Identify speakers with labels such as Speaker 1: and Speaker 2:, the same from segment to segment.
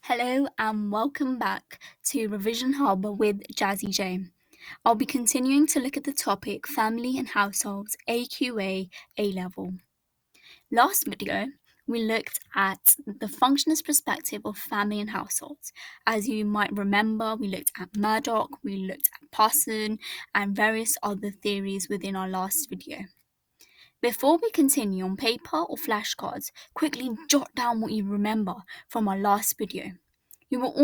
Speaker 1: Hello and welcome back to Revision Hub with Jazzy J. I'll be continuing to look at the topic Family and Households AQA A-Level. Last video, we looked at the functionist perspective of family and households. As you might remember, we looked at Murdoch, we looked at Parson, and various other theories within our last video. Before we continue on paper or flashcards, quickly jot down what you remember from our last video. You will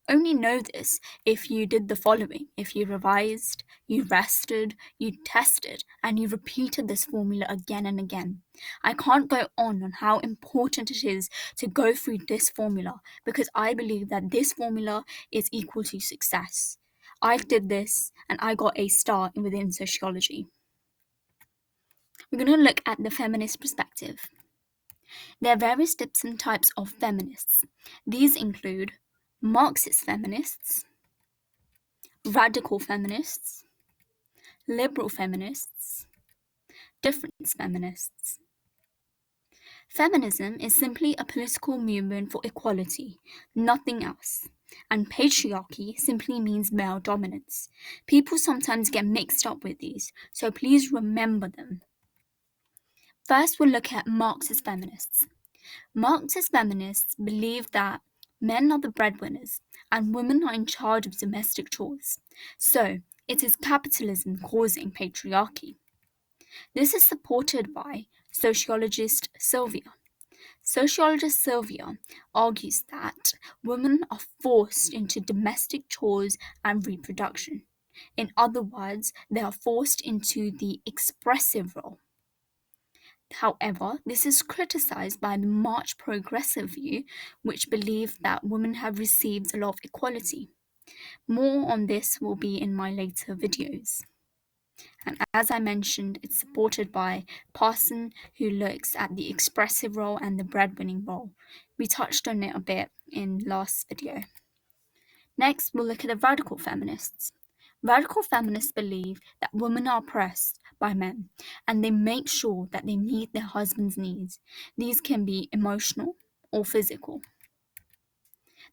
Speaker 1: only know this if you did the following: if you revised, you rested, you tested, and you repeated this formula again and again. I can't go on how important it is to go through this formula because I believe that this formula is equal to success. I did this and I got a star within sociology. We're going to look at the feminist perspective. There are various different types of feminists. These include Marxist Feminists, Radical Feminists, Liberal Feminists, Different Feminists. Feminism is simply a political movement for equality, nothing else. And patriarchy simply means male dominance. People sometimes get mixed up with these, so please remember them. First, we'll look at Marxist Feminists. Marxist feminists believe that men are the breadwinners and women are in charge of domestic chores. So, it is capitalism causing patriarchy. This is supported by sociologist Sylvia. Sociologist Sylvia argues that women are forced into domestic chores and reproduction. In other words, they are forced into the expressive role. However, this is criticized by the March Progressive view, which believe that women have received a lot of equality. More on this will be in my later videos. And as I mentioned, it's supported by Parson, who looks at the expressive role and the breadwinning role. We touched on it a bit in last video. Next, we'll look at the radical feminists. Radical feminists believe that women are oppressed by men and they make sure that they meet their husband's needs. These can be emotional or physical.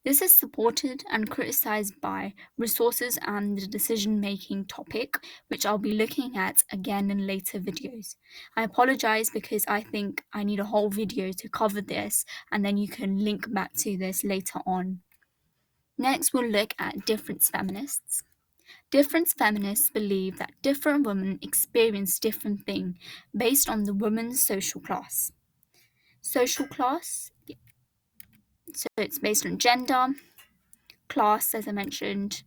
Speaker 1: This is supported and criticized by resources and the decision-making topic, which I'll be looking at again in later videos. I apologize because I think I need a whole video to cover this, and then you can link back to this later on. Next, we'll look at different feminists. Different feminists believe that different women experience different things based on the woman's social class. Social class, so it's based on gender, class, as I mentioned,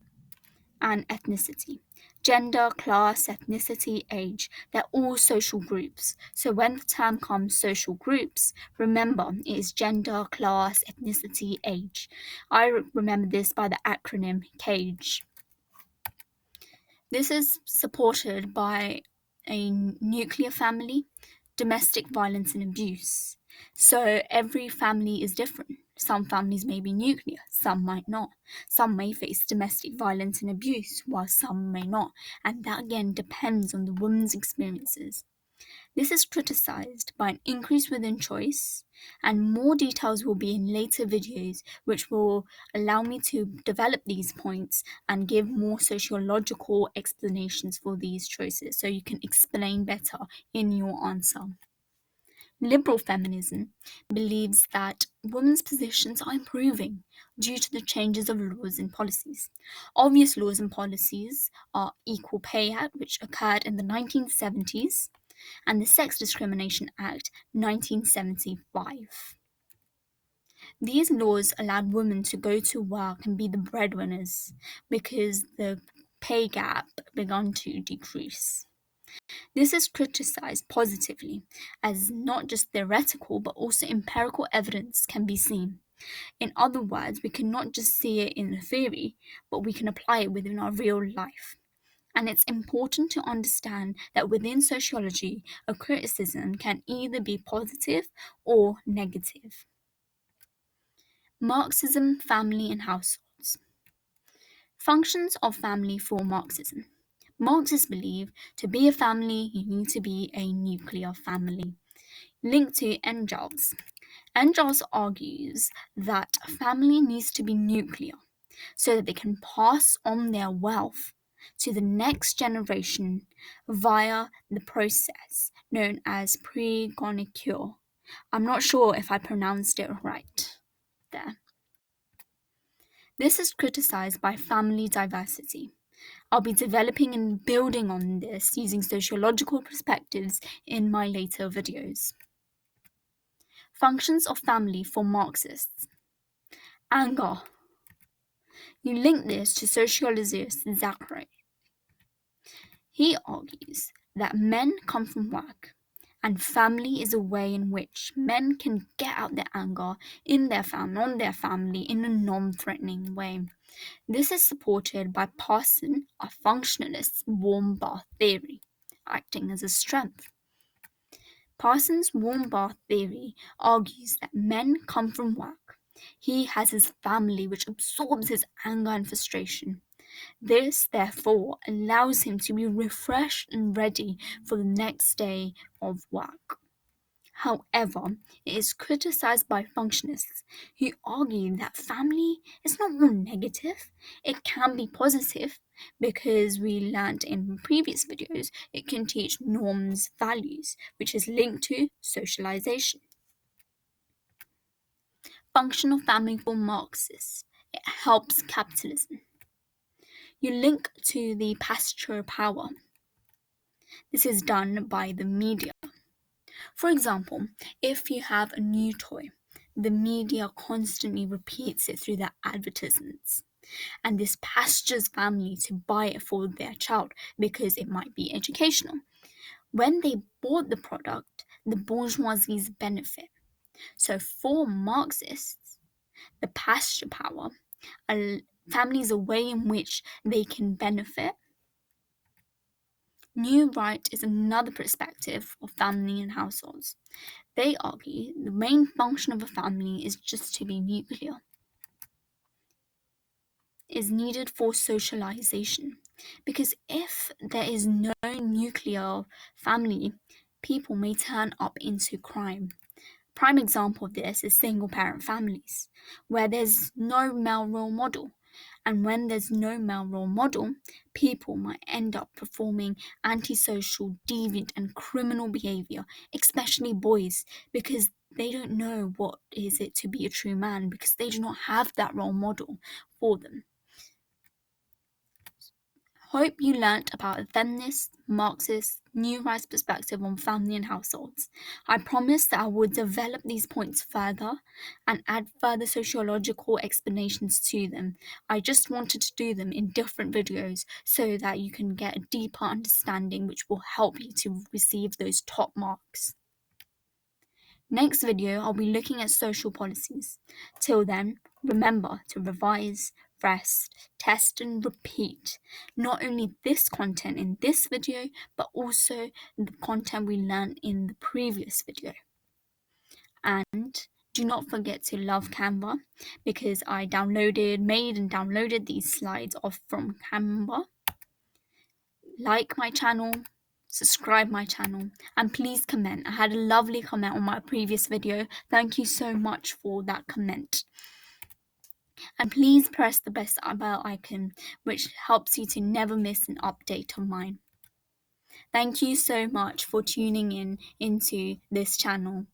Speaker 1: and ethnicity. Gender, class, ethnicity, age, they're all social groups. So when the term comes social groups, remember it is gender, class, ethnicity, age. I remember this by the acronym CAGE. This is supported by a nuclear family, domestic violence and abuse. So every family is different. Some families may be nuclear, some might not. Some may face domestic violence and abuse, while some may not. And that again depends on the woman's experiences. This is criticized by an increase within choice, and more details will be in later videos, which will allow me to develop these points and give more sociological explanations for these choices so you can explain better in your answer. Liberal feminism believes that women's positions are improving due to the changes of laws and policies. Obvious laws and policies are Equal Pay Act, which occurred in the 1970s, and the Sex Discrimination Act 1975. These laws allowed women to go to work and be the breadwinners because the pay gap began to decrease. This is criticized positively, as not just theoretical but also empirical evidence can be seen. In other words, we can not just see it in the theory, but we can apply it within our real life. And it's important to understand that within sociology, a criticism can either be positive or negative. Marxism, family and households. Functions of family for Marxism. Marxists believe to be a family, you need to be a nuclear family. Linked to Engels. Engels argues that family needs to be nuclear so that they can pass on their wealth to the next generation via the process known as pre-gonicure. I'm not sure if I pronounced it right there. This is criticized by family diversity. I'll be developing and building on this using sociological perspectives in my later videos. Functions of family for Marxists. Anger. You link this to sociologist Zachary. He argues that men come from work, and family is a way in which men can get out their anger in their family, on their family, in a non-threatening way. This is supported by Parson, a functionalist's warm bath theory, acting as a strength. Parsons' warm bath theory argues that men come from work. He has his family which absorbs his anger and frustration. This, therefore, allows him to be refreshed and ready for the next day of work. However, it is criticized by functionists who argue that family is not all negative. It can be positive because we learned in previous videos it can teach norms, values, which is linked to socialization. Function of family for Marxists. It helps capitalism. You link to the pasture power. This is done by the media. For example, if you have a new toy, the media constantly repeats it through their advertisements. And this pastures family to buy it for their child because it might be educational. When they bought the product, the bourgeoisies benefit. So for Marxists, the pasture power, family is a way in which they can benefit. New right is another perspective of family and households. They argue the main function of a family is just to be nuclear, is needed for socialization. Because if there is no nuclear family, people may turn up into crime. Prime example of this is single parent families, where there's no male role model. And when there's no male role model, people might end up performing antisocial, deviant, and criminal behavior, especially boys, because they don't know what is it to be a true man, because they do not have that role model for them. Hope you learnt about a feminist, Marxist, new rights perspective on family and households. I promise that I will develop these points further and add further sociological explanations to them. I just wanted to do them in different videos so that you can get a deeper understanding which will help you to receive those top marks. Next video, I'll be looking at social policies. Till then, remember to revise, rest, test and repeat. Not only this content in this video, but also the content we learned in the previous video. And do not forget to love Canva because I made and downloaded these slides off from Canva. Like my channel, subscribe my channel, and please comment. I had a lovely comment on my previous video. Thank you so much for that comment. And please press the bell icon, which helps you to never miss an update of mine. Thank you so much for tuning in into this channel.